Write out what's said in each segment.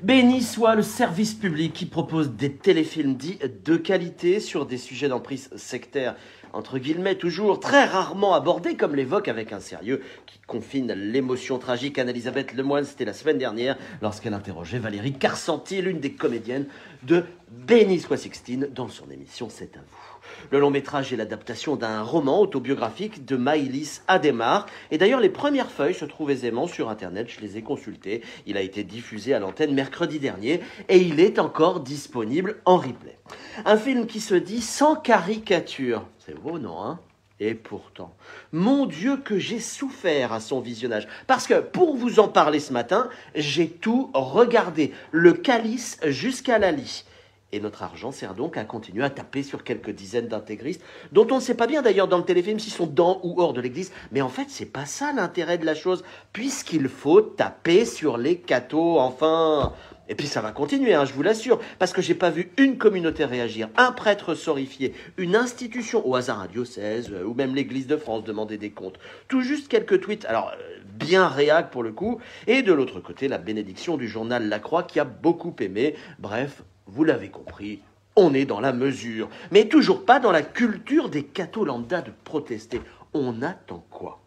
Béni soit le service public qui propose des téléfilms dits de qualité sur des sujets d'emprise sectaire, entre guillemets toujours, très rarement abordés, comme l'évoque avec un sérieux qui confine l'émotion tragique Anne-Elisabeth Lemoine, c'était la semaine dernière, lorsqu'elle interrogeait Valérie Carcenti, l'une des comédiennes de Béni soit Sixtine, dans son émission C'est à vous. Le long métrage est l'adaptation d'un roman autobiographique de Maïlis Ademar. Et d'ailleurs, les premières feuilles se trouvent aisément sur Internet, je les ai consultées. Il a été diffusé à l'antenne mercredi dernier et il est encore disponible en replay. Un film qui se dit sans caricature. C'est beau, non, hein ? Et pourtant, mon Dieu que j'ai souffert à son visionnage. Parce que, pour vous en parler ce matin, j'ai tout regardé. Le calice jusqu'à la lie. Et notre argent sert donc à continuer à taper sur quelques dizaines d'intégristes, dont on ne sait pas bien d'ailleurs dans le téléfilm s'ils sont dans ou hors de l'église. Mais en fait, c'est pas ça l'intérêt de la chose, puisqu'il faut taper sur les cathos, enfin. Et puis ça va continuer, hein, je vous l'assure, parce que j'ai pas vu une communauté réagir, un prêtre sorifié, une institution, au hasard un diocèse, ou même l'église de France demander des comptes. Tout juste quelques tweets, alors bien réac pour le coup, et de l'autre côté, la bénédiction du journal La Croix qui a beaucoup aimé. Bref, vous l'avez compris, on est dans la mesure, mais toujours pas dans la culture des cathos lambda de protester. On attend quoi ?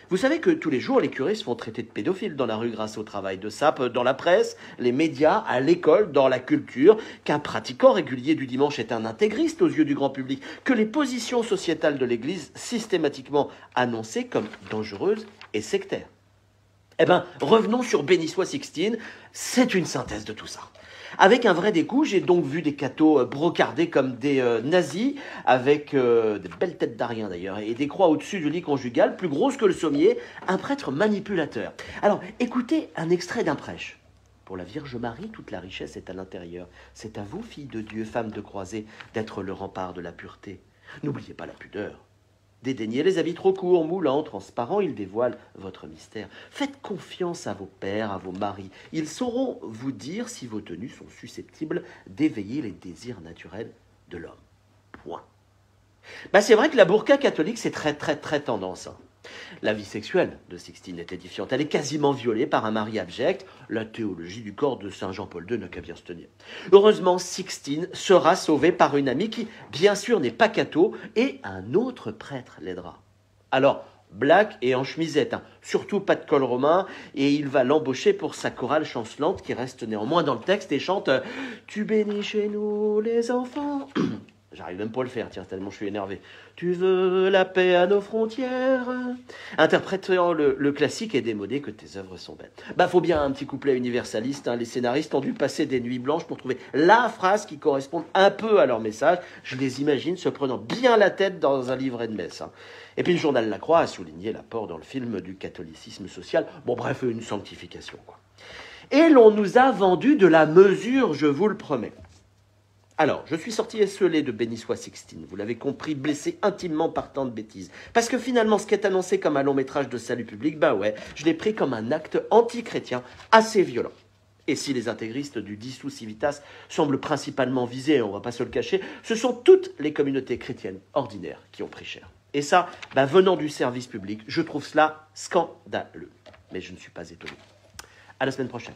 Vous savez que tous les jours, les curés se font traiter de pédophiles dans la rue grâce au travail de sape dans la presse, les médias, à l'école, dans la culture, qu'un pratiquant régulier du dimanche est un intégriste aux yeux du grand public, que les positions sociétales de l'Église systématiquement annoncées comme dangereuses et sectaires. Eh bien, revenons sur Béni soit Sixtine, c'est une synthèse de tout ça. Avec un vrai dégoût, j'ai donc vu des cathos brocardés comme des nazis, avec des belles têtes d'Ariens d'ailleurs, et des croix au-dessus du lit conjugal, plus grosses que le sommier, un prêtre manipulateur. Alors, écoutez un extrait d'un prêche. Pour la Vierge Marie, toute la richesse est à l'intérieur. C'est à vous, fille de Dieu, femme de croisée, d'être le rempart de la pureté. N'oubliez pas la pudeur. Dédaignez les habits trop courts, moulants, transparents, ils dévoilent votre mystère. Faites confiance à vos pères, à vos maris. Ils sauront vous dire si vos tenues sont susceptibles d'éveiller les désirs naturels de l'homme. Point. C'est vrai que la burqa catholique, c'est très tendance. La vie sexuelle de Sixtine est édifiante. Elle est quasiment violée par un mari abject. La théologie du corps de Saint Jean-Paul II n'a qu'à bien se tenir. Heureusement, Sixtine sera sauvée par une amie qui, bien sûr, n'est pas catho, et un autre prêtre l'aidera. Alors, black et en chemisette, hein. Surtout pas de col romain, et il va l'embaucher pour sa chorale chancelante qui reste néanmoins dans le texte et chante « Tu bénis chez nous les enfants ». J'arrive même pas à le faire, tiens, tellement je suis énervé. Tu veux la paix à nos frontières. Interprétant le classique et démodé que tes œuvres sont belles. Faut bien un petit couplet universaliste, hein. Les scénaristes ont dû passer des nuits blanches pour trouver la phrase qui corresponde un peu à leur message. Je les imagine se prenant bien la tête dans un livret de messe, hein. Et puis le journal La Croix a souligné l'apport dans le film du catholicisme social. Bon, bref, une sanctification, quoi. Et l'on nous a vendu de la mesure, je vous le promets. Alors, je suis sorti esselé de Béni soit Sixtine, vous l'avez compris, blessé intimement par tant de bêtises. Parce que finalement, ce qui est annoncé comme un long métrage de salut public, je l'ai pris comme un acte anti-chrétien assez violent. Et si les intégristes du Dissous Civitas semblent principalement visés, on ne va pas se le cacher, ce sont toutes les communautés chrétiennes ordinaires qui ont pris cher. Et ça, venant du service public, je trouve cela scandaleux. Mais je ne suis pas étonné. À la semaine prochaine.